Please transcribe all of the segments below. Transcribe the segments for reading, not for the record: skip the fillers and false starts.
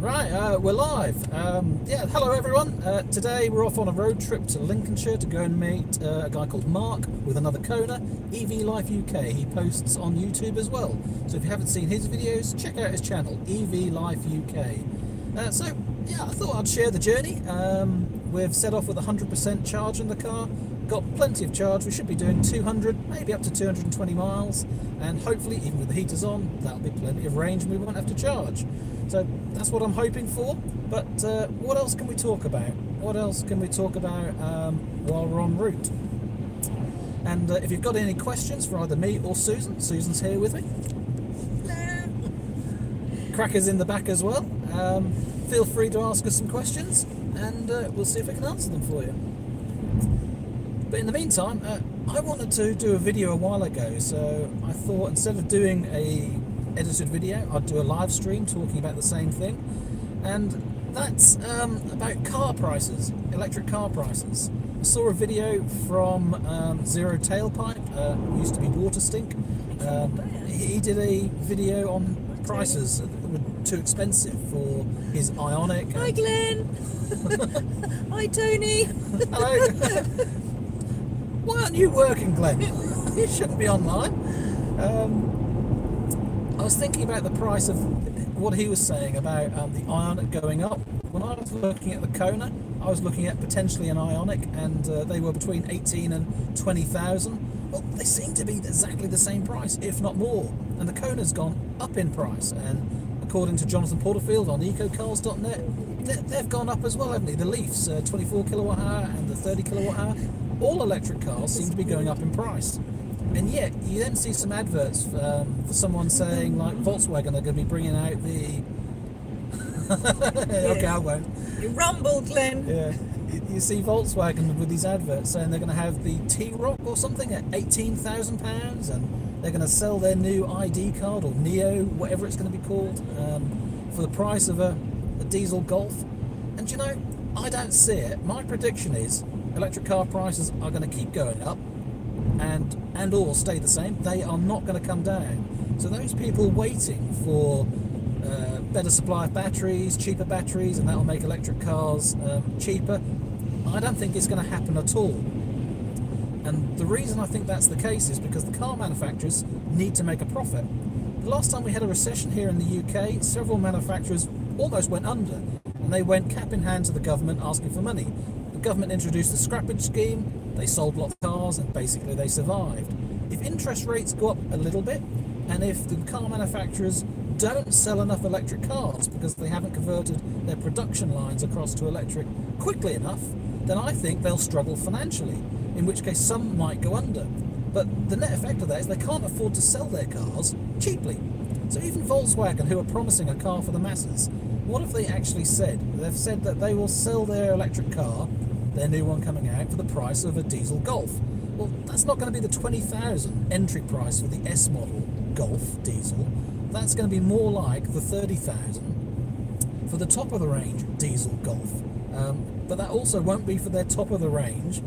Right, we're live. Yeah, hello everyone. Today we're off on a road trip to Lincolnshire to go and meet a guy called Mark with another Kona, EV Life UK. He posts on YouTube as well. So if you haven't seen his videos, check out his channel, EV Life UK. So yeah, I thought I'd share the journey. We've set off with 100% charge in the car. Got plenty of charge. We should be doing 200, maybe up to 220 miles. And hopefully, even with the heaters on, that'll be plenty of range and we won't have to charge. So that's what I'm hoping for. But what else can we talk about? What else can we talk about while we're en route? And if you've got any questions for either me or Susan, Susan's here with me. Cracker's in the back as well. Feel free to ask us some questions and we'll see if we can answer them for you. But in the meantime, I wanted to do a video a while ago, so I thought instead of doing a edited video, I'd do a live stream talking about the same thing, and that's about car prices, electric car prices. I saw a video from Zero Tailpipe, used to be Water Stink. He did a video on prices that were too expensive for his Ioniq. Hi Glenn! Hi Tony! Hello! Why aren't you working, Glenn? You shouldn't be online. I was thinking about the price of what he was saying about the Ioniq going up. When I was looking at the Kona, I was looking at potentially an Ioniq, and they were between 18 and 20,000. Well, they seem to be exactly the same price, if not more. And the Kona's gone up in price. And according to Jonathan Porterfield on ecocars.net, they've gone up as well, haven't they? The Leafs, 24 kilowatt hour and the 30 kilowatt hour. All electric cars seem to be going up in price. And yet, you then see some adverts for someone saying, like, Volkswagen are going to be bringing out the... Okay, I won't. You rumbled, Glenn. Yeah. You see Volkswagen with these adverts saying they're going to have the T-Roc or something at £18,000, and they're going to sell their new ID card, or Neo, whatever it's going to be called, for the price of a diesel Golf. And you know, I don't see it. My prediction is electric car prices are going to keep going up and or stay the same. They are not going to come down. So those people waiting for better supply of batteries, cheaper batteries, and that will make electric cars cheaper, I don't think it's going to happen at all. And the reason I think that's the case is because the car manufacturers need to make a profit. The last time we had a recession here in the UK, several manufacturers almost went under, and they went cap in hand to the government asking for money. The government introduced the scrappage scheme, they sold lots of cars, and basically they survived. If interest rates go up a little bit, and if the car manufacturers don't sell enough electric cars because they haven't converted their production lines across to electric quickly enough, then I think they'll struggle financially, in which case some might go under. But the net effect of that is they can't afford to sell their cars cheaply. So even Volkswagen, who are promising a car for the masses, what have they actually said? They've said that they will sell their electric car, their new one coming out, for the price of a diesel Golf. Well, that's not going to be the 20,000 entry price for the S model Golf diesel. That's going to be more like the 30,000 for the top of the range diesel Golf. But that also won't be for their top of the range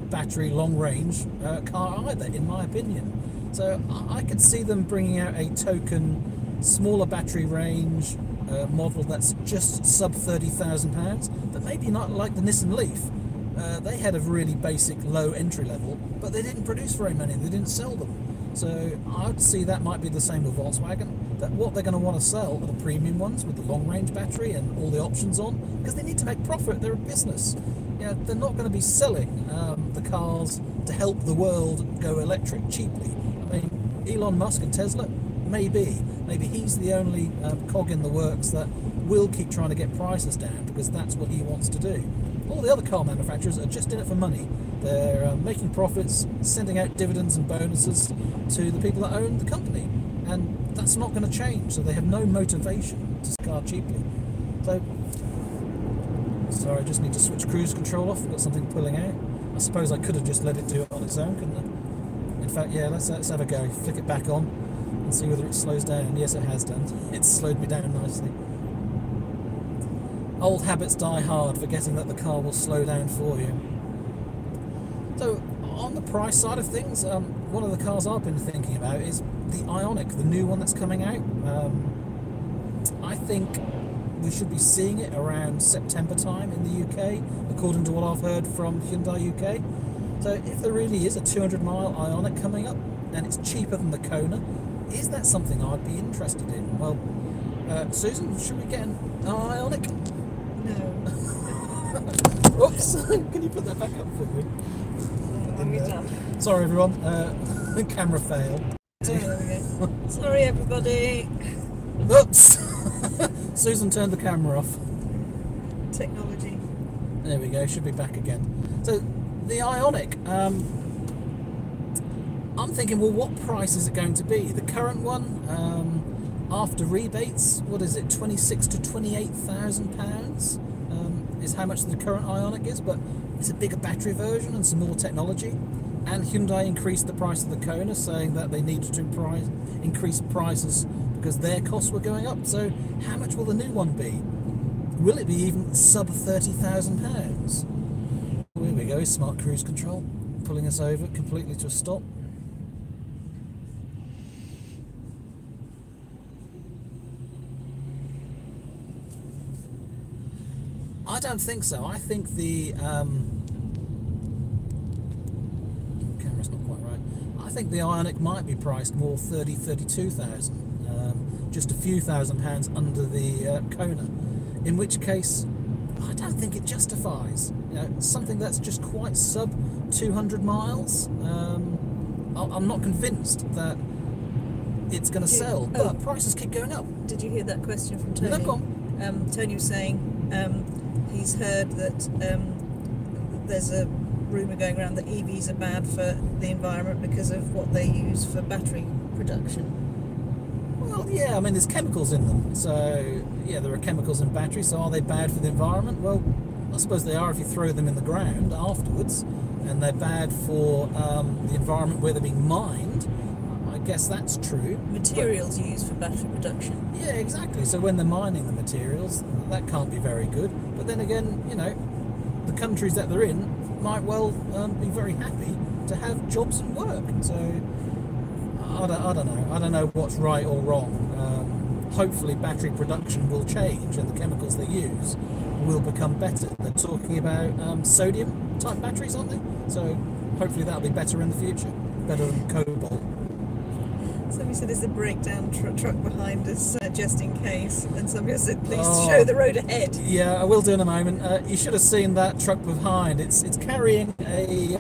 battery long range car either, in my opinion. So I could see them bringing out a token smaller battery range model that's just sub £30,000, but maybe not like the Nissan Leaf. They had a really basic low entry level, but they didn't produce very many, they didn't sell them. So I'd see that might be the same with Volkswagen, that what they're going to want to sell are the premium ones with the long range battery and all the options on, because they need to make profit, they're a business. You know, they're not going to be selling the cars to help the world go electric cheaply. I mean, Elon Musk and Tesla, maybe he's the only cog in the works that will keep trying to get prices down, because that's what he wants to do. All the other car manufacturers are just in it for money. They're making profits, sending out dividends and bonuses to the people that own the company, and that's not going to change. So they have no motivation to sell car cheaply. So, sorry, I just need to switch cruise control off. I've got something pulling out. I suppose I could have just let it do it on its own, couldn't I? In fact, yeah, let's have a go. Flick it back on and see whether it slows down. Yes, it has done. It's slowed me down nicely. Old habits die hard, forgetting that the car will slow down for you. So, on the price side of things, one of the cars I've been thinking about is the Ioniq, the new one that's coming out. I think we should be seeing it around September time in the UK, according to what I've heard from Hyundai UK. So if there really is a 200-mile Ioniq coming up, and it's cheaper than the Kona, is that something I'd be interested in? Well, Susan, should we get an Ioniq? No. Oops, can you put that back up for me? Are we done? Sorry everyone, camera fail. There we go. Sorry everybody. Oops! Susan turned the camera off. Technology. There we go, should be back again. So, the Ioniq, I'm thinking, well, what price is it going to be? The current one, after rebates, what is it, 26 to 28,000 pounds is how much the current Ioniq is, but it's a bigger battery version and some more technology. And Hyundai increased the price of the Kona, saying that they needed to increase prices because their costs were going up. So how much will the new one be? Will it be even sub £30,000? Here we go, smart cruise control, pulling us over completely to a stop. I don't think so. I think the camera's not quite right. I think the Ioniq might be priced more 32,000, just a few £1,000s under the Kona. In which case, I don't think it justifies. You know, something that's just quite sub 200 miles. I'm not convinced that it's going to sell, but prices keep going up. Did you hear that question from Tony? No, go on. Tony was saying he's heard that there's a rumour going around that EVs are bad for the environment because of what they use for battery production. Well, yeah, I mean, there's chemicals in them. So, yeah, there are chemicals in batteries, so are they bad for the environment? Well, I suppose they are if you throw them in the ground afterwards, and they're bad for the environment where they're being mined. I guess that's true. Materials used for battery production. Yeah, exactly. So when they're mining the materials, that can't be very good. But then again, you know, the countries that they're in might well be very happy to have jobs and work. So I don't know. I don't know what's right or wrong. Hopefully battery production will change and the chemicals they use will become better. They're talking about sodium type batteries, aren't they? So hopefully that'll be better in the future. Better than cobalt. Somebody said there's a breakdown truck behind us, just in case, and somebody said please show the road ahead. Yeah, I will do in a moment. You should have seen that truck behind. It's carrying a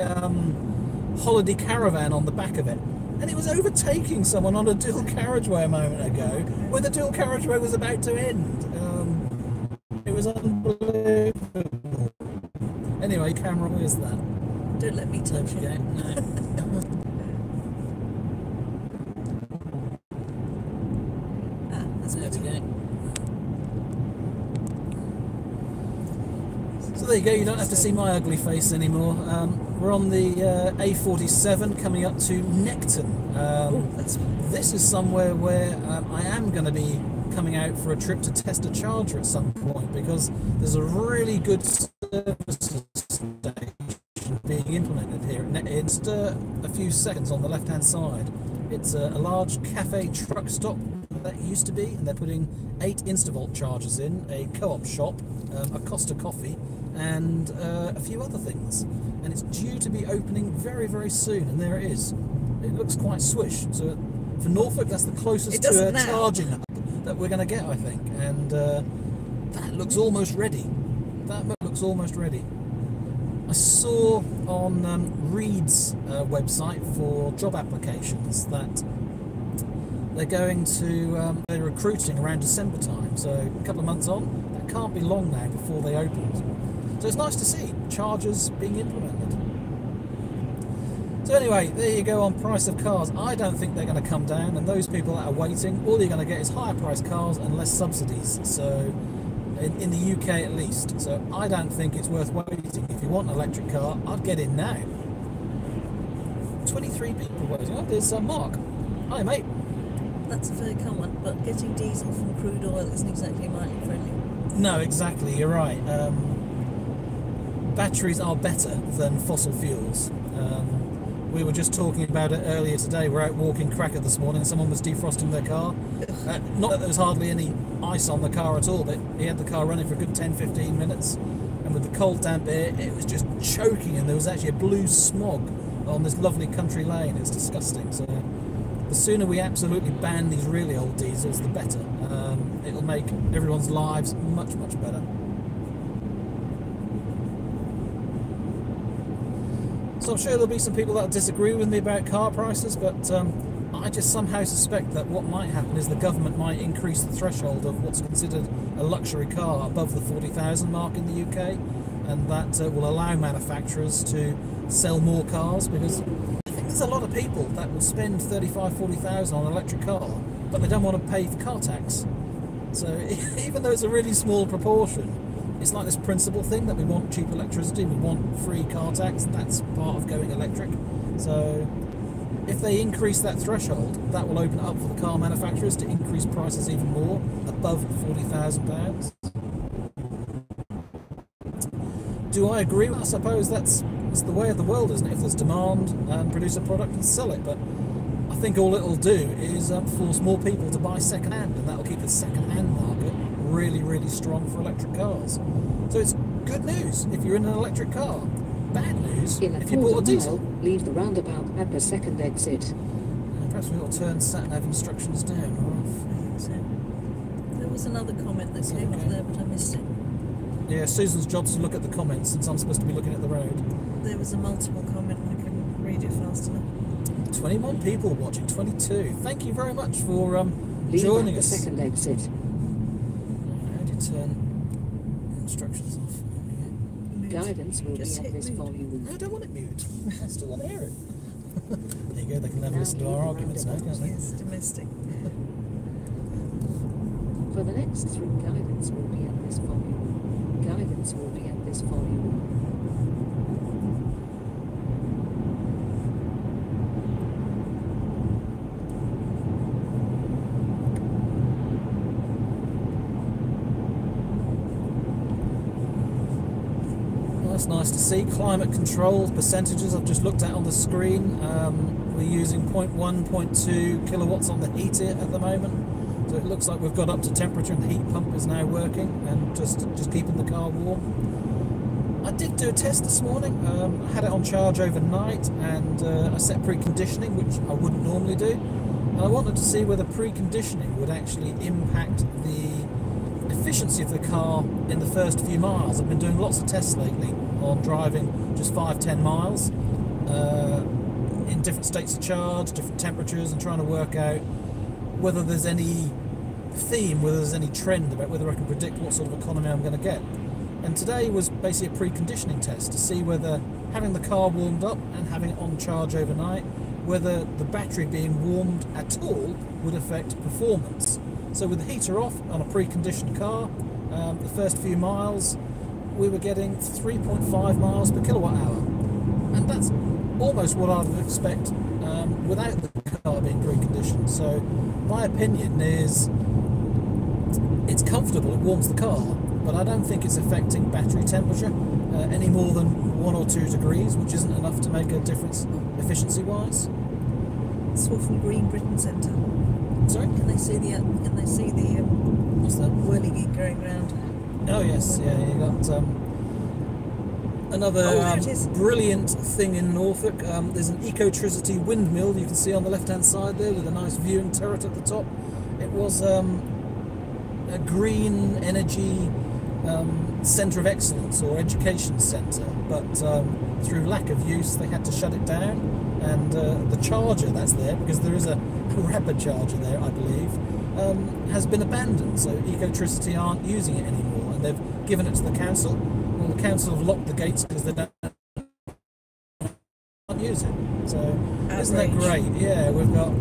holiday caravan on the back of it, and it was overtaking someone on a dual carriageway a moment ago when the dual carriageway was about to end. It was unbelievable. Anyway, camera, where's that? Don't let me touch it. There we go. So there you go, you don't have to see my ugly face anymore. We're on the A47 coming up to Necton. This is somewhere where I am going to be coming out for a trip to test a charger at some point, because there's a really good service station being implemented here. It's a few seconds on the left hand side. It's a large cafe truck stop that used to be, and they're putting 8 Instavolt chargers in, a co-op shop, a Costa coffee, and a few other things. And it's due to be opening very, very soon, and there it is. It looks quite swish. So for Norfolk, that's the closest to a charging hub that we're going to get, I think. And that looks almost ready. That looks almost ready. I saw on Reed's website for job applications that they're going to, they're recruiting around December time, so a couple of months on. That can't be long now before they open. So it's nice to see chargers being implemented. So anyway, there you go on price of cars. I don't think they're going to come down, and those people that are waiting, all you're going to get is higher priced cars and less subsidies. So in the UK at least. So I don't think it's worth waiting. If you want an electric car, I'd get in now. 23 people waiting. Oh, there's Mark. Hi, mate. That's a fair comment, but getting diesel from crude oil isn't exactly mighty friendly. No, exactly, you're right. Batteries are better than fossil fuels. We were just talking about it earlier today. We're out walking Cracker this morning and someone was defrosting their car. Not that there was hardly any ice on the car at all, but he had the car running for a good 10-15 minutes. And with the cold damp air, it was just choking, and there was actually a blue smog on this lovely country lane. It's disgusting. So the sooner we absolutely ban these really old diesels, the better. It'll make everyone's lives much, much better. So I'm sure there'll be some people that disagree with me about car prices, but I just somehow suspect that what might happen is the government might increase the threshold of what's considered a luxury car above the 40,000 mark in the UK, and that will allow manufacturers to sell more cars, because I think there's a lot of people that will spend 35,000, 40,000 on an electric car, but they don't want to pay for car tax. So even though it's a really small proportion, it's like this principle thing that we want cheap electricity, we want free car tax, that's part of going electric. So if they increase that threshold, that will open it up for the car manufacturers to increase prices even more, above £40,000. Do I agree? I suppose that's the way of the world, isn't it? If there's demand, produce a product and sell it. But I think all it'll do is force more people to buy second-hand, and that'll keep the second-hand market really, really strong for electric cars. So it's good news if you're in an electric car. Bad news if you bought a diesel. Leave the roundabout at the second exit. Perhaps we ought to turn sat-nav instructions down. There was another comment that came up there, but I missed it. Yeah, Susan's job's to look at the comments since I'm supposed to be looking at the road. There was a multiple comment, I couldn't read it fast enough. 21 people watching, 22. Thank you very much for joining us. Leave at the second exit. How do you turn instructions off? Guidance will be at this volume. No, I don't want it mute. I still want to hear it. There you go, they can have a listen to our arguments now, can't they? Yes, domestic. For the next three, guidance will be at this volume. Guidance will be at this volume. That's nice to see. Climate control percentages I've just looked at on the screen. We're using 0.1, 0.2 kilowatts on the heater at the moment. So it looks like we've got up to temperature and the heat pump is now working and just keeping the car warm. I did do a test this morning. I had it on charge overnight and I set preconditioning, which I wouldn't normally do. And I wanted to see whether preconditioning would actually impact the efficiency of the car in the first few miles. I've been doing lots of tests lately on driving just 5-10 miles in different states of charge, different temperatures, and trying to work out whether there's any theme, whether there's any trend about whether I can predict what sort of economy I'm going to get. And today was basically a preconditioning test to see whether having the car warmed up and having it on charge overnight, whether the battery being warmed at all would affect performance. So with the heater off on a preconditioned car, the first few miles we were getting 3.5 miles per kilowatt hour, and that's almost what I would expect without the car being preconditioned. So my opinion is it's comfortable, it warms the car, but I don't think it's affecting battery temperature any more than 1 or 2 degrees, which isn't enough to make a difference efficiency wise. It's all from Green Britain Centre. Sorry? Can they see the What's that? whirligig going round? Oh yes, yeah, you got another brilliant thing in Norfolk. There's an ecotricity windmill you can see on the left hand side there with a nice viewing turret at the top. It was a green energy centre of excellence or education centre, but through lack of use they had to shut it down, and the charger that's there, because there is a rapid charger there I believe, has been abandoned, so Ecotricity aren't using it anymore, and they've given it to the council. Well, the council have locked the gates because they don't use it. So isn't that great? Yeah, we've got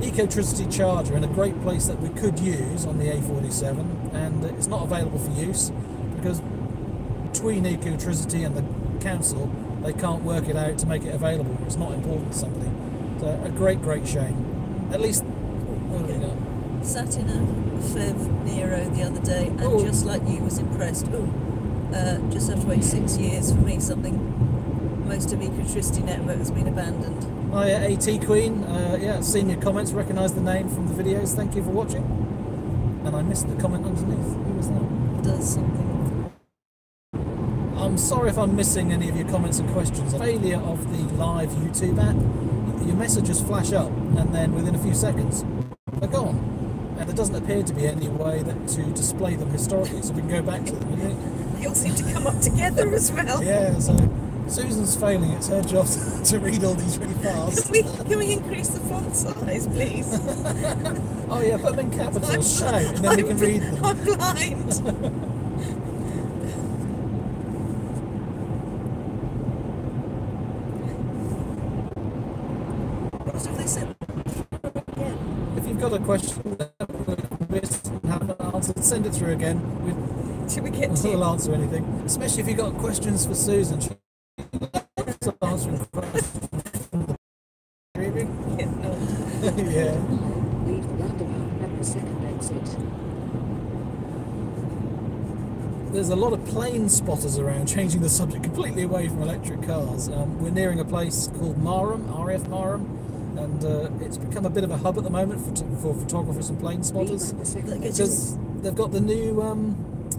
Ecotricity charger in a great place that we could use on the A47, and it's not available for use because between Ecotricity and the council they can't work it out to make it available. It's not important to somebody. So a great shame. At least what have we got? Sat in a Fev Nero the other day, and just like you, was impressed. Just have to wait 6 years for me something most of electricity network has been abandoned. Hi, AT Queen. Yeah, seen your comments, recognise the name from the videos. Thank you for watching. And I missed the comment underneath. Who was that? Does something. I'm sorry if I'm missing any of your comments and questions. Failure of the live YouTube app. Your messages flash up, and then within a few seconds, they're gone. And there doesn't appear to be any way to display them historically, so we can go back to them. They all seem to come up together as well. Yeah, so Susan's failing. It's her job to read all these really fast. Can we increase the font size, please? Oh yeah, put them in capitals, shout, and then we can read them. I'm blind. What have they said? Yeah. If you've got a question that we've missed and haven't answered, send it through again. Should we get to We'll answer anything. Especially if you've got questions for Susan. She loves answering questions. Yeah, no. Yeah. Leave the roundabout at the second exit. There's a lot of plane spotters around, changing the subject completely away from electric cars. We're nearing a place called Marham, RF Marham, and it's become a bit of a hub at the moment for photographers and plane spotters. Leave at the second Like, exit. Because they've got the new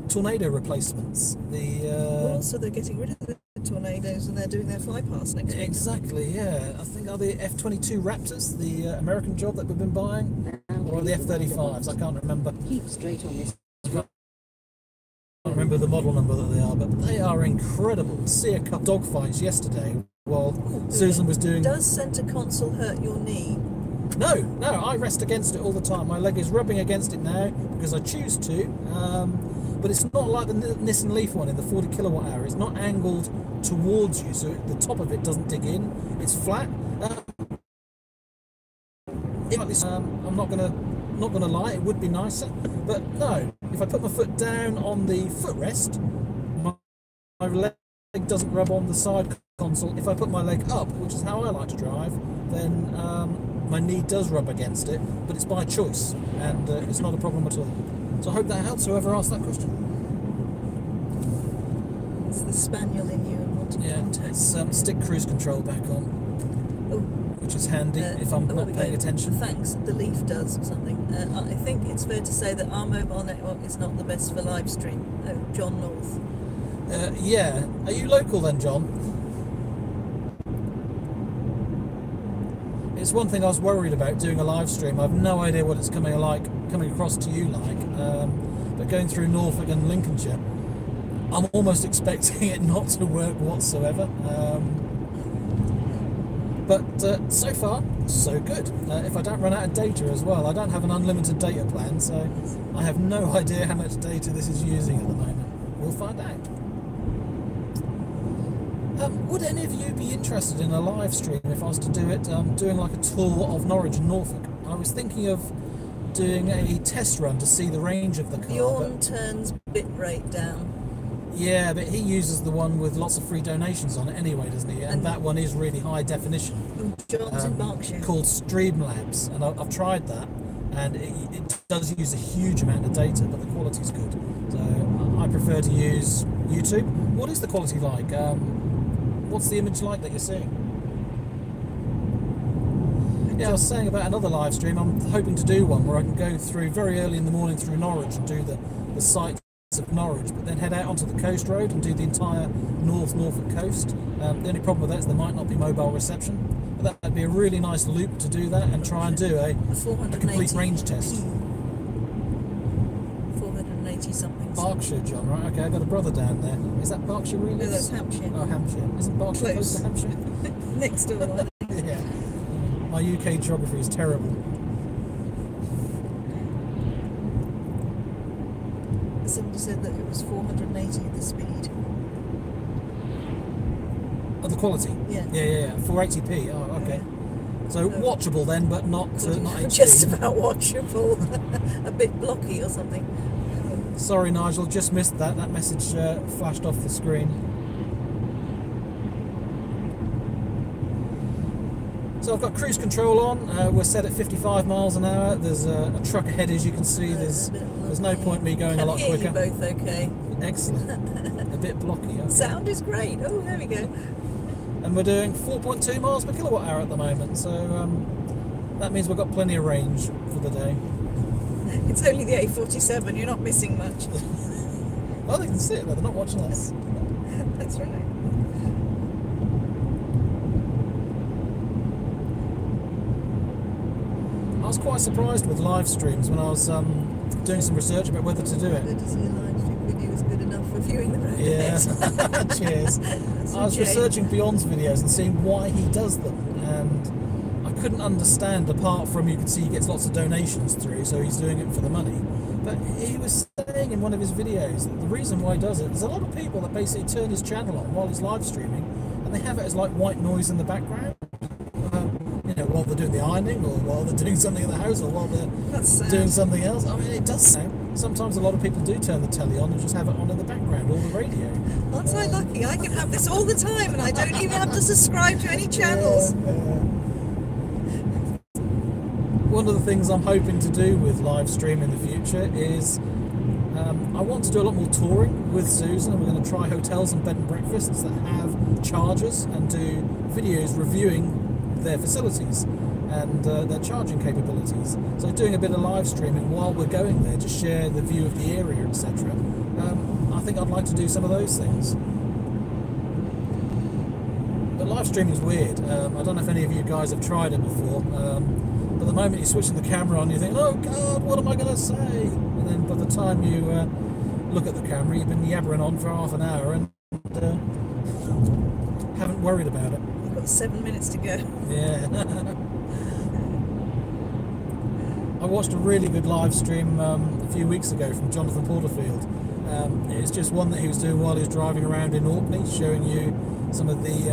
tornado replacements. Well, also they're getting rid of the tornadoes and they're doing their flypast next week. Exactly, yeah. I think are the F-22 Raptors, the American job that we've been buying, or the F-35s. I can't remember. Keep straight on this. I can't remember the model number that they are, but they are incredible. See a couple dogfights yesterday while Susan was doing. Does centre console hurt your knee? No, I rest against it all the time. My leg is rubbing against it now because I choose to. But it's not like the Nissan Leaf one in the 40 kilowatt hour. It's not angled towards you, so the top of it doesn't dig in. It's flat. I'm not gonna lie, it would be nicer, but no. If I put my foot down on the footrest, my leg doesn't rub on the side console. If I put my leg up, which is how I like to drive, then my knee does rub against it, but it's by choice, and it's not a problem at all. So I hope that helps whoever asked that question. It's the spaniel in you and wanting contact. It's stick cruise control back on, Oh, which is handy if I'm there not we paying go. attention. Thanks, the Leaf does something. I think it's fair to say that our mobile network is not the best for live stream. John North. Yeah. Are you local then, John? It's one thing I was worried about doing a live stream. I've no idea what it's coming across to you like. But going through Norfolk and Lincolnshire, I'm almost expecting it not to work whatsoever. But so far, so good. If I don't run out of data as well, I don't have an unlimited data plan, so I have no idea how much data this is using at the moment. We'll find out. Would any of you be interested in a live stream if I was to do it, doing like a tour of Norwich and Norfolk? I was thinking of doing a test run to see the range of the car. Bjorn turns bit rate down. Yeah, but he uses the one with lots of free donations on it anyway, doesn't he? And that one is really high definition. John's in Berkshire. Called Streamlabs, and I've tried that, and it does use a huge amount of data, but the quality's good. So I prefer to use YouTube. What is the quality like? What's the image like that you're seeing? Yeah, I was saying about another live stream. I'm hoping to do one where I can go through very early in the morning through Norwich and do the sights of Norwich, but then head out onto the coast road and do the entire Norfolk coast. The only problem with that is there might not be mobile reception, but that'd be a really nice loop to do that and try and do a complete range test. 480 something. Berkshire, John, right? Okay, I've got a brother down there. Is that Berkshire really? No, that's Hampshire. Oh, Hampshire. Isn't Berkshire close to Hampshire? Next door. I think. Yeah. My UK geography is terrible. Somebody said that it was 480 the speed. Oh, the quality? Yeah. Yeah. 480p. Oh, okay. So watchable then, but not HD. Just about watchable. A bit blocky or something. Sorry, Nigel, just missed that. That message flashed off the screen. So I've got cruise control on. We're set at 55 miles an hour. There's a truck ahead, as you can see. There's no point me going a lot quicker. You both okay? Excellent. A bit blocky. Okay. Sound is great. Oh, there we go. and we're doing 4.2 miles per kilowatt hour at the moment. So that means we've got plenty of range for the day. It's only the A47. You're not missing much. Well, they can see it, but they're not watching us. That's right. I was quite surprised with live streams when I was doing some research about whether to do it. Good to see a live stream video is good enough for viewing the road. Yeah, cheers. I was researching Beyond's videos and seeing why he does them, and I couldn't understand, apart from you can see he gets lots of donations through, so he's doing it for the money. But he was saying in one of his videos that the reason why he does it, there's a lot of people that basically turn his channel on while he's live streaming, and they have it as like white noise in the background. You know, while they're doing the ironing, or while they're doing something in the house, or while they're doing something else. I mean, it does sound. Sometimes a lot of people do turn the telly on and just have it on in the background, or the radio. Aren't I lucky? I can have this all the time, and I don't even have to subscribe to any channels. One of the things I'm hoping to do with live stream in the future is I want to do a lot more touring with Susan, and we're going to try hotels and bed and breakfasts that have chargers and do videos reviewing their facilities and their charging capabilities. So doing a bit of live streaming while we're going there to share the view of the area, etc. I think I'd like to do some of those things. But live streaming is weird. I don't know if any of you guys have tried it before, but the moment you're switching the camera on, you think, oh God, what am I going to say? And then by the time you look at the camera, you've been yabbering on for half an hour and haven't worried about it. 7 minutes to go. Yeah. I watched a really good live stream a few weeks ago from Jonathan Porterfield. It's just one that he was doing while he was driving around in Orkney, showing you some of the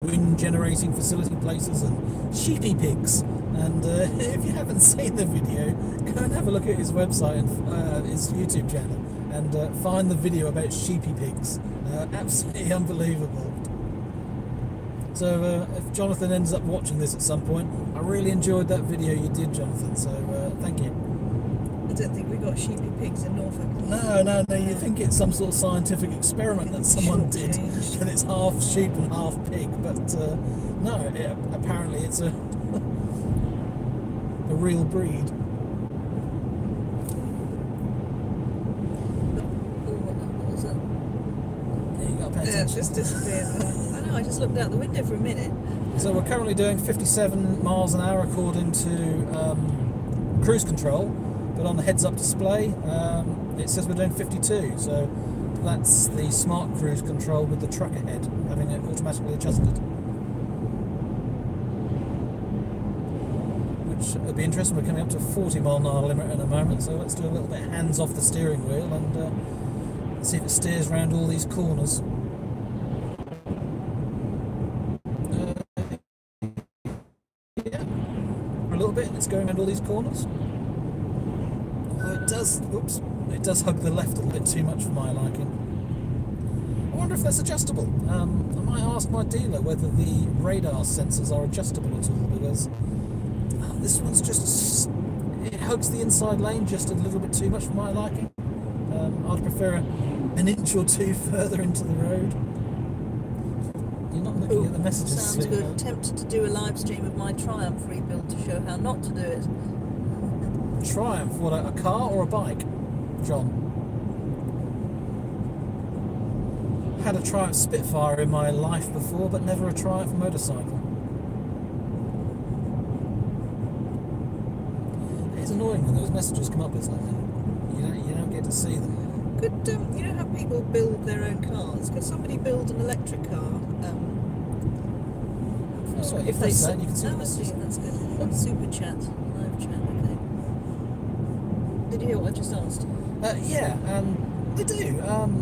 wind generating facility places and sheepy pigs. And if you haven't seen the video, go and have a look at his website and his YouTube channel and find the video about sheepy pigs. Absolutely unbelievable. So if Jonathan ends up watching this at some point, I really enjoyed that video you did, Jonathan, so thank you. I don't think we've got sheepy pigs in Norfolk. No, you think it's some sort of scientific experiment that someone did, and it's half sheep and half pig, but no, apparently it's a real breed. Yeah, it's just disappeared. I know, I just looked out the window for a minute. So we're currently doing 57 miles an hour according to cruise control, but on the heads-up display it says we're doing 52, so that's the smart cruise control with the truck ahead, having it automatically adjusted. Which will be interesting. We're coming up to a 40 mile an hour limit in a moment, so let's do a little bit hands off the steering wheel and see if it steers around all these corners. Yeah, a little bit, and it's going around all these corners. Although it does, oops, it does hug the left a little bit too much for my liking. I wonder if that's adjustable. I might ask my dealer whether the radar sensors are adjustable at all, because this one's just, it hugs the inside lane just a little bit too much for my liking. I'd prefer an inch or two further into the road. You're not looking at the messages. Sounds good. Tempted to do a live stream of my Triumph rebuild to show how not to do it. Triumph? What, a car or a bike, John? Had a Triumph Spitfire in my life before, but never a Triumph motorcycle. It's annoying when those messages come up, isn't it? You don't get to see them. Could you know how people build their own cars? Could somebody build an electric car? If they say, you can see the messages. That's good. Super chat, live chat. Okay. Did you hear what I just asked? Yeah, they do.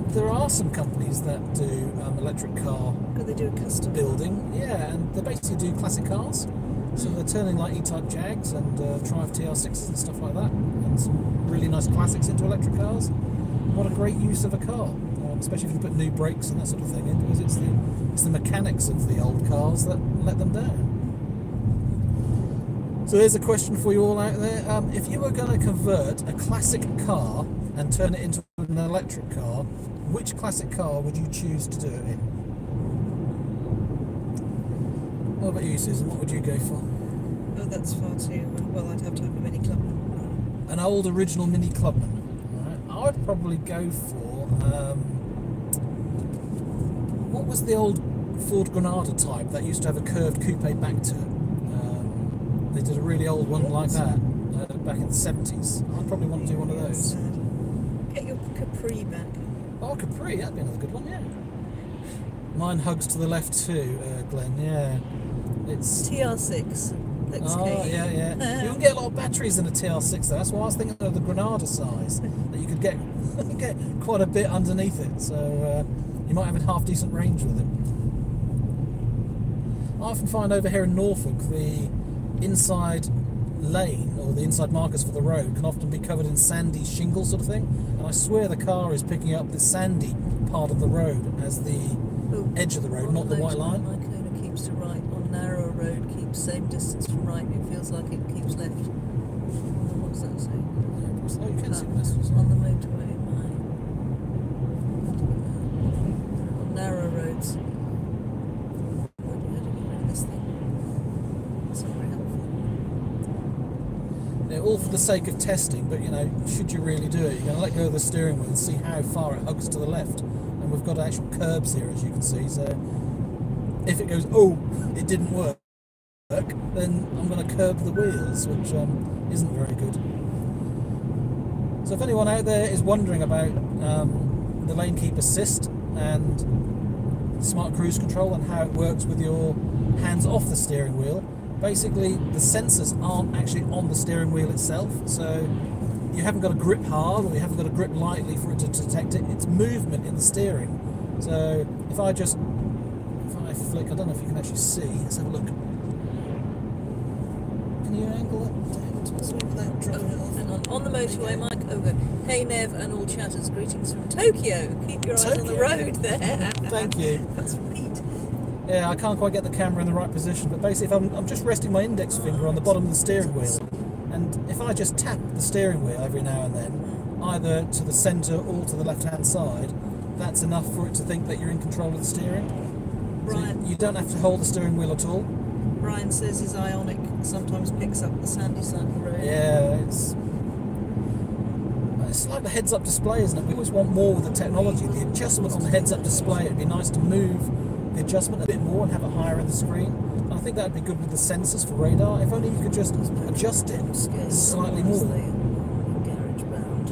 There are some companies that do electric car. Could they do a custom building? Yeah, and they basically do classic cars. So they're turning like E-Type Jags and Triumph TR6s and stuff like that, and some really nice classics into electric cars. What a great use of a car, especially if you put new brakes and that sort of thing in, because it's the mechanics of the old cars that let them down. So here's a question for you all out there. If you were going to convert a classic car and turn it into an electric car, which classic car would you choose to do it in? What about you, Susan? What would you go for? Oh, that's far too. Well, I'd have to have a Mini Clubman. An old original Mini Clubman. Right. I would probably go for what was the old Ford Granada type that used to have a curved coupe back to it? They did a really old one like that back in the 70s. I'd probably want to do one of those. Get your Capri back. Oh, Capri, that'd be another good one, yeah. Mine hugs to the left too, Glenn, yeah. It's TR6. Oh, yeah. You can get a lot of batteries in a TR6 though. That's why I was thinking of the Granada size, that you could get quite a bit underneath it, so you might have a half decent range with it. I often find over here in Norfolk the inside lane or the inside markers for the road can often be covered in sandy shingle sort of thing, and I swear the car is picking up the sandy part of the road as the edge of the road, not the white line. My Kona keeps to right on narrower road, keeps same distance from right. It feels like it keeps left. What does that say? Oh, you can see the messages. On the motorway, on narrow roads. How do you get rid of this thing? It's not very helpful. Yeah, all for the sake of testing, but you know, should you really do it, you're going to let go of the steering wheel and see how far it hugs to the left. And we've got actual curbs here, as you can see, so if it goes, oh, it didn't work, then I'm going to curb the wheels, which isn't very good. So if anyone out there is wondering about the lane keep assist and smart cruise control and how it works with your hands off the steering wheel, basically the sensors aren't actually on the steering wheel itself, so you haven't got to grip hard or you haven't got to grip lightly for it to detect it. It's movement in the steering. So if I flick, I don't know if you can actually see, let's have a look. Can you angle it without dropping it off? Hang on the motorway, Mike over. Hey Nev and all chatters, greetings from Tokyo. Keep your eyes on the road there. Thank you. That's neat. Yeah, I can't quite get the camera in the right position, but basically if I'm just resting my index finger on the bottom of the steering wheel, and if I just tap the steering wheel every now and then, either to the centre or to the left-hand side, that's enough for it to think that you're in control of the steering. Brian, so you don't have to hold the steering wheel at all. Brian says his Ioniq sometimes picks up the sandy side of the road. Yeah, it's like the heads-up display, isn't it? We always want more with the technology. The adjustment on the heads-up display, it'd be nice to move the adjustment a bit more and have it higher in the screen. And I think that would be good with the sensors for radar. If only you could just adjust it slightly more. Garage bound.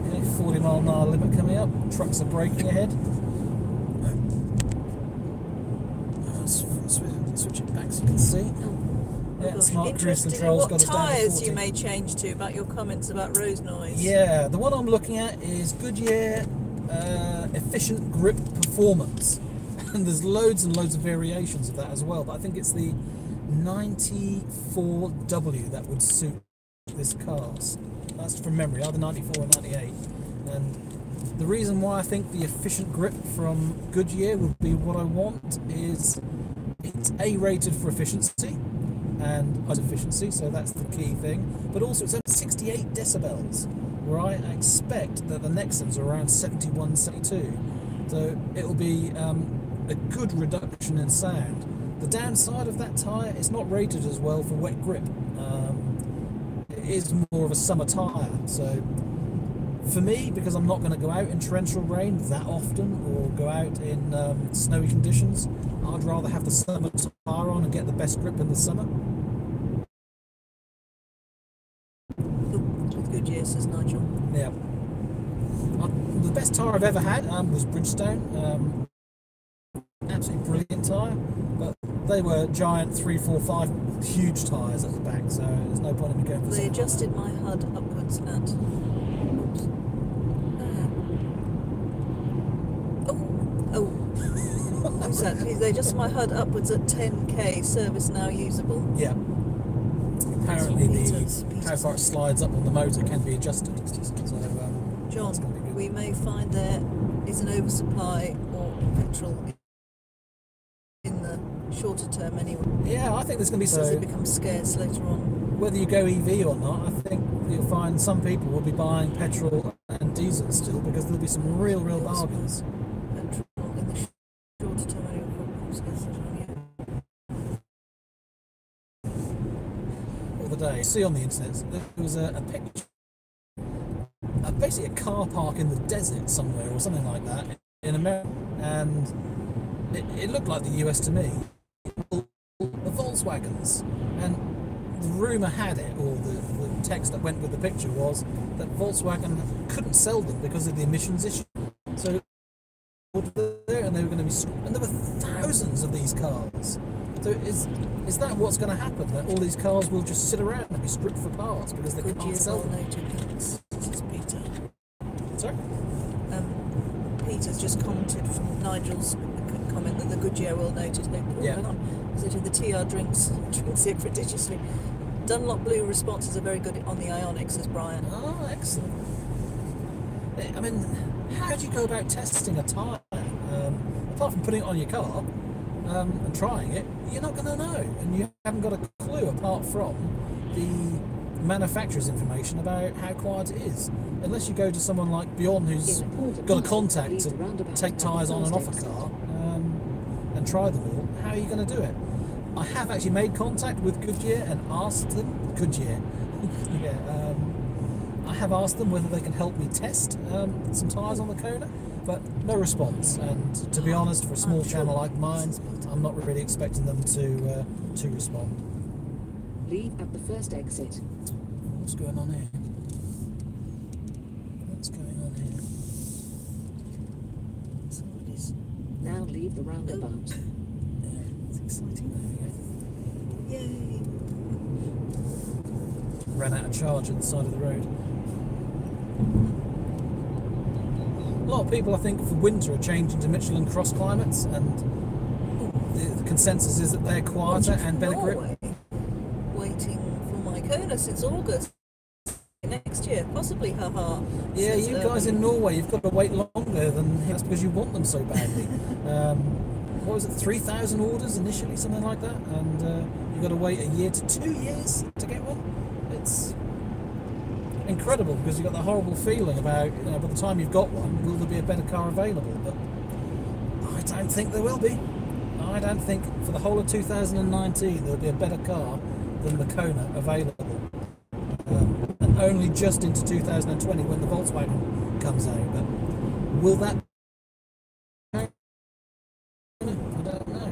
Okay, 40-mile-an-hour limit coming up. Trucks are braking ahead. Switch it back so you can see. Yeah, smart cruise control's got us down to 40. What tyres you may change to, about your comments about road noise. Yeah, the one I'm looking at is Goodyear Efficient Grip Performance. And there's loads and loads of variations of that as well, but I think it's the 94W that would suit this car. That's from memory, either 94 or 98. And the reason why I think the Efficient Grip from Goodyear would be what I want is it's A-rated for efficiency, and efficiency, so that's the key thing. But also it's at 68 decibels, where I expect that the Nexans are around 71, 72. So it'll be a good reduction in sound. The downside of that tyre, it's not rated as well for wet grip. It is more of a summer tyre, so for me, because I'm not going to go out in torrential rain that often or go out in snowy conditions, I'd rather have the summer tyre on and get the best grip in the summer. With Goodyear, says Nigel. Yeah. The best tyre I've ever had was Bridgestone. Absolutely brilliant tyre, but they were giant 3, 4, 5 huge tyres at the back, so there's no point in me going for They adjusted my HUD upwards at... Exactly, they adjusted my HUD upwards at 10k, service now usable. Yeah. Apparently how far it slides up on the motor can be adjusted. So, John, we may find there is an oversupply or petrol in the shorter term anyway. Yeah, I think there's going to be as it becomes scarce later on. Whether you go EV or not, I think you'll find some people will be buying petrol and diesel still, because there'll be some real bargains. Petrol in the other day. See on the internet, there was a picture, basically a car park in the desert somewhere or something like that in America, and it looked like the US to me. The Volkswagens, and the rumour had it, or the text that went with the picture was that Volkswagen couldn't sell them because of the emissions issue. So there, and they were going to be, and there were thousands of these cars. So is that what's going to happen? That all these cars will just sit around and be stripped for parts because they can't sell them? This is Peter. Sorry? Peter's just commented from Nigel's comment that the Goodyear will notice. Yeah. Hang on. So the TR drinks it prodigiously. Dunlop Blue responses are very good on the Ioniq, says Brian. Oh, excellent. I mean, how do you go about testing a tyre? Apart from putting it on your car and trying it, you're not going to know. And you haven't got a clue apart from the manufacturer's information about how quiet it is. Unless you go to someone like Beyond who's got a contact to take tyres on and off a car and try them all, how are you going to do it? I have actually made contact with Goodyear and asked them, I have asked them whether they can help me test some tyres on the Kona, but no response. And to be honest, for a small channel like mine, I'm not really expecting them to respond. Leave at the first exit. What's going on here? What's going on here? Somebody's... Now leave the roundabout. It's exciting. There we go. Yay. Ran out of charge at the side of the road. A lot of people, I think, for winter are changing to Michelin cross climates, and the consensus is that they're quieter and better grip. Waiting for my Kona since August next year, possibly. Haha. Yeah, you guys in Norway, you've got to wait longer than that's because you want them so badly. What was it, 3,000 orders initially, something like that, and you've got to wait a year to 2 years to get one. It's incredible because you've got that horrible feeling about, by the time you've got one, will there be a better car available? But I don't think there will be. I don't think for the whole of 2019 there'll be a better car than the Kona available. And only just into 2020 when the Volkswagen comes out. But will that? I don't know.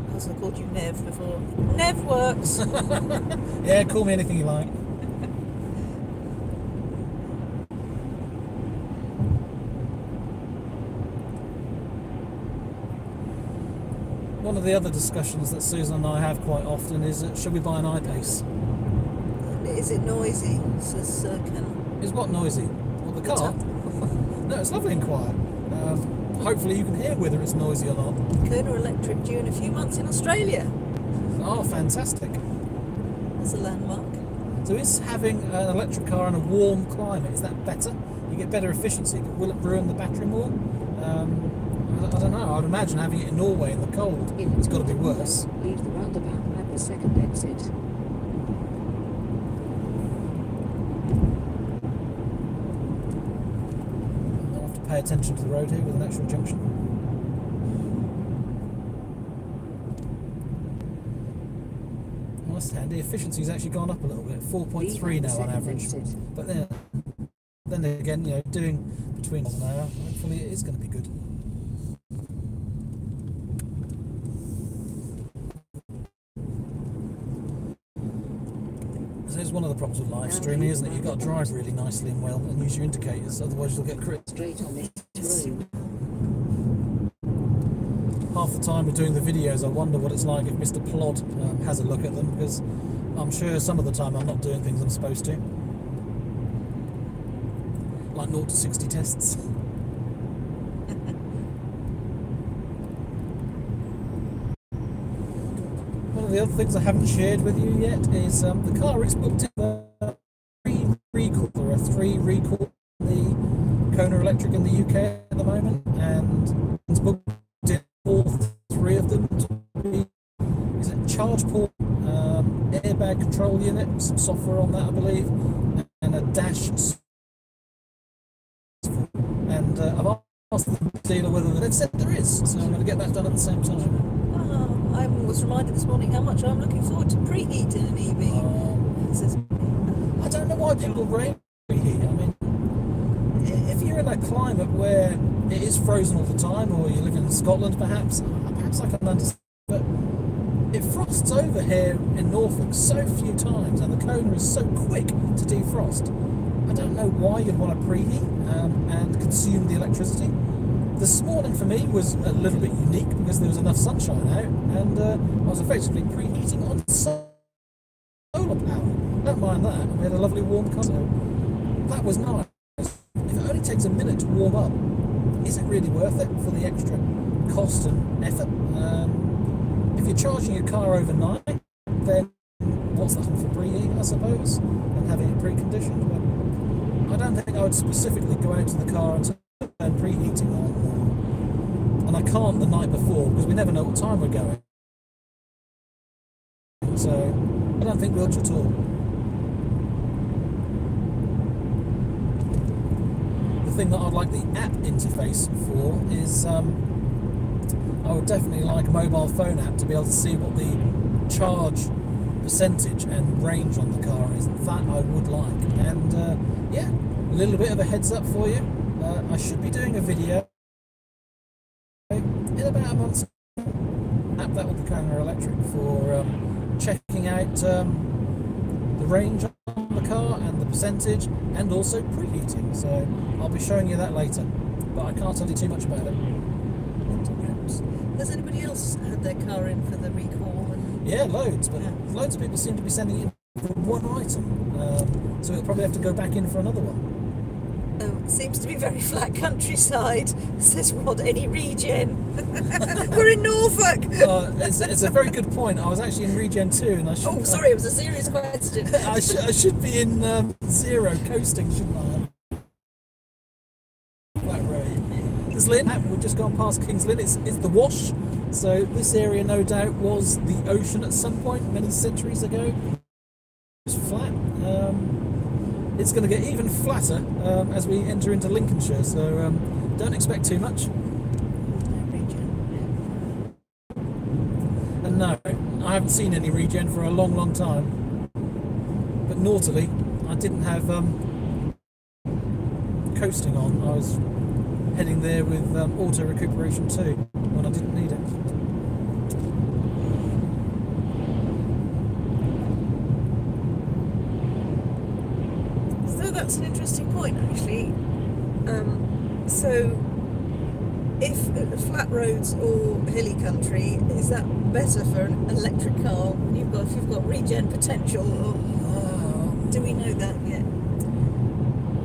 Because I called you Nev before. Nev works. Yeah, call me anything you like. One of the other discussions that Susan and I have quite often is, should we buy an eyepiece? Is it noisy? Says Ken. Is what noisy? Well, the car? No, it's lovely and quiet. Hopefully you can hear whether it's noisy or not. Kona Electric due in a few months in Australia. Oh, fantastic. That's a landmark. So is having an electric car in a warm climate, is that better? You get better efficiency, but will it ruin the battery more? I don't know. I'd imagine having it in Norway in the cold, it's got to be worse. Leave the roundabout at the second exit. I'll have to pay attention to the road here with an actual junction. Well, that's handy. Efficiency's actually gone up a little bit, 4.3 now on average. But then again, doing between miles an hour, hopefully it is going to be good. There's one of the problems with live streaming, isn't it? You've got to drive really nicely and well and use your indicators, otherwise you'll get crit. Straight on this road. Half the time we're doing the videos, I wonder what it's like if Mr. Plod has a look at them, because I'm sure some of the time I'm not doing things I'm supposed to. Like 0 to 60 tests. One of the other things I haven't shared with you yet is the car is booked in for 3 recall. There are 3 recalls in the Kona Electric in the UK at the moment, and it's booked in all 3 of them to be, is it charge port, airbag control unit, some software on that I believe, and a dash. And I've asked the dealer whether they've said there is, so I'm going to get that done at the same time. I was reminded this morning how much I'm looking forward to preheating an EV. think will reign preheat. I mean, if you're in a climate where it is frozen all the time, or you live in Scotland perhaps I can understand, but it frosts over here in Norfolk so few times, and the Kona is so quick to defrost. I don't know why you'd want to preheat and consume the electricity. This morning for me was a little bit unique because there was enough sunshine out, and I was effectively preheating on solar power. Don't mind that. We had a lovely warm car, so that was nice. If it only takes a minute to warm up, is it really worth it for the extra cost and effort? If you're charging your car overnight, then what's that for preheat, I suppose, and having it preconditioned? But I don't think I would specifically go out to the car and turn preheating on. And I can't the night before because we never know what time we're going. So I don't think we'll at all. The thing that I'd like the app interface for is I would definitely like a mobile phone app to be able to see what the charge percentage and range on the car is. That I would like. And yeah, a little bit of a heads up for you. I should be doing a video in about a month's app that will be Kona Electric for checking out the range on the car and the percentage, and also preheating. So I'll be showing you that later, but I can't tell you too much about it. Has anybody else had their car in for the recall? Yeah, loads, but loads of people seem to be sending it in for one item, so it'll probably have to go back in for another one. It seems to be very flat countryside. It says, what, any Regen? We're in Norfolk! It's a very good point. I was actually in Regen 2, and I should... Oh, sorry, it was a serious question. I should be in 0, coasting, shouldn't I? Flat road. There's Lynn. We've just gone past King's Lynn. It's the Wash. So this area, no doubt, was the ocean at some point, many centuries ago. It's flat. It's going to get even flatter as we enter into Lincolnshire, so don't expect too much. And no, I haven't seen any Regen for a long, long time. But naughtily, I didn't have coasting on. I was heading there with auto recuperation too, when I didn't need it. So that's an interesting point, actually. So if flat roads or hilly country, is that better for an electric car? If you've got Regen potential, or do we know that yet?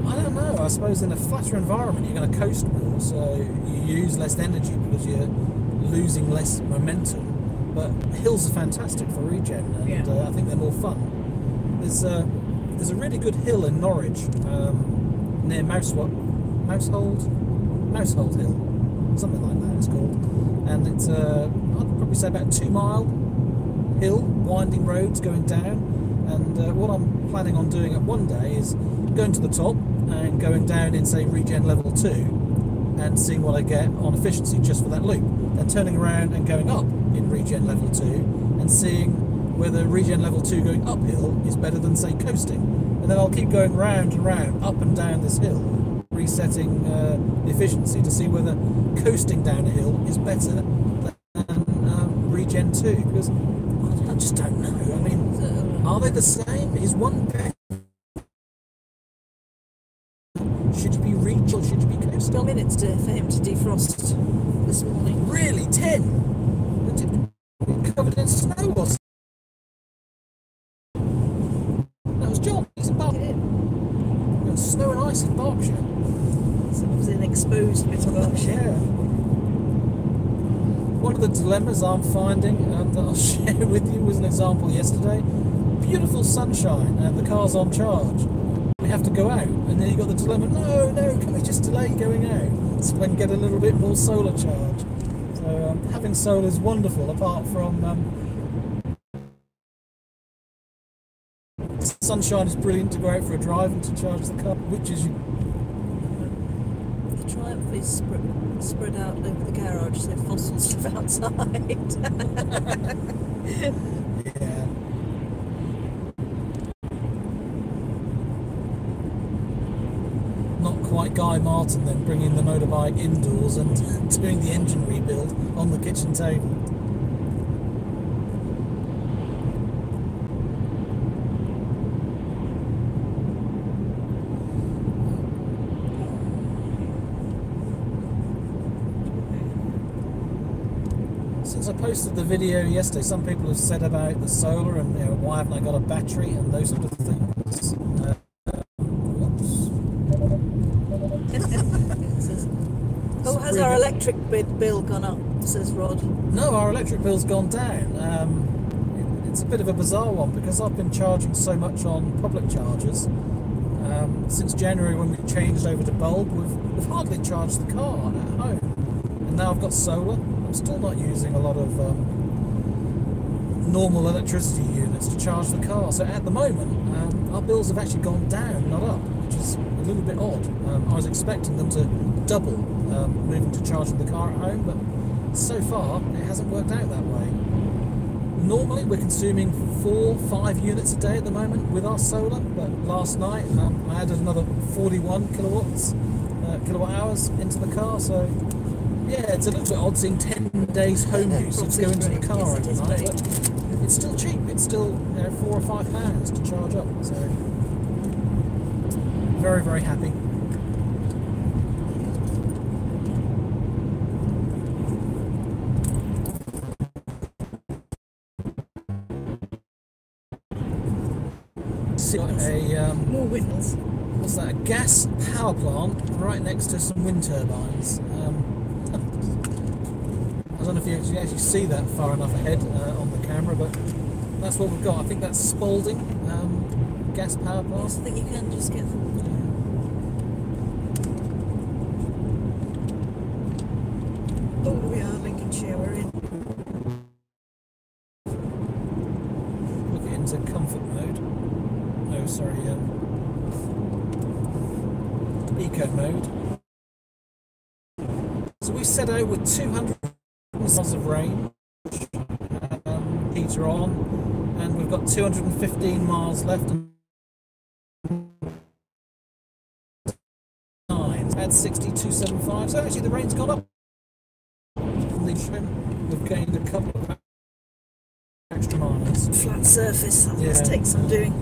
I don't know. I suppose in a flatter environment you're going to coast more, so you use less energy because you're losing less momentum. But hills are fantastic for Regen, and I think they're more fun. There's a really good hill in Norwich near Mousehold Hill, something like that it's called, and it's I'd probably say about a 2-mile hill, winding roads going down. And what I'm planning on doing at one day is going to the top and going down in, say, Regen level 2 and seeing what I get on efficiency just for that loop, then turning around and going up in Regen level 2 and seeing whether Regen level 2 going uphill is better than, say, coasting. And then I'll keep going round and round, up and down this hill, resetting the efficiency to see whether coasting down a hill is better than Regen 2, because I just don't know. I mean, are they the same? Is one better? Should you be Regen or should you be coasting? 12 minutes for him to defrost this morning. Really? 10? Covered in snow or something? That was John. He's in Berkshire. There's snow and ice in Berkshire. So it was an exposed bit of Berkshire. Yeah. One of the dilemmas I'm finding that I'll share with you was an example yesterday. Beautiful sunshine and the car's on charge. We have to go out, and then you got the dilemma, no, can we just delay going out so we can get a little bit more solar charge? So having solar is wonderful, apart from sunshine is brilliant to go out for a drive and to charge the car, which is... The Triumph is spread out over the garage, so fossils live outside. Yeah. like Guy Martin then bringing the motorbike indoors and doing the engine rebuild on the kitchen table. Since I posted the video yesterday, some people have said about the solar and why haven't I got a battery and those sort of things. Oh, has our electric bill gone up, says Rod? No, our electric bill's gone down. It's a bit of a bizarre one because I've been charging so much on public chargers. Since January when we changed over to bulb, we've hardly charged the car at home. And now I've got solar. I'm still not using a lot of normal electricity units to charge the car. So at the moment, our bills have actually gone down, not up, which is a little bit odd. I was expecting them to double moving to charging the car at home, but so far it hasn't worked out that way. Normally we're consuming 4-5 units a day at the moment with our solar, but last night I added another 41 kilowatt hours into the car, so yeah, it's a little bit odd seeing 10 days home usage go into the car every night, but it's still cheap. It's still £4 or £5 to charge up, so very, very happy. Got a more winds. What's that? A gas power plant right next to some wind turbines. I don't know if you actually see that far enough ahead on the camera, but that's what we've got. I think that's Spalding gas power plant. Yes, I think you can just get them. Oh, we are Lincolnshire. We're in. Look it into comfort mode. Oh, sorry, eco mode. So we set out with 200 miles of range, heater on, and we've got 215 miles left. At 62.75, so actually the rain's gone up. We've gained a couple of extra miles. Flat surface, that Yeah. must take some doing.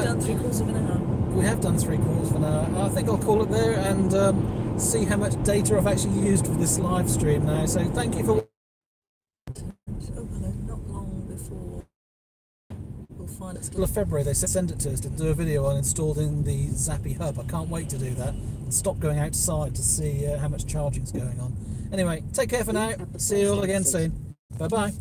Done 3/4 of an hour. We have done 3/4 of an hour. I think I'll call it there and see how much data I've actually used for this live stream now. So thank you for. Oh, hello. Not long before we'll find it. Well, of February they send it to us to do a video on installing the Zappy hub. I can't wait to do that and stop going outside to see how much charging's going on. Anyway, take care for now. See you all again soon. Bye bye.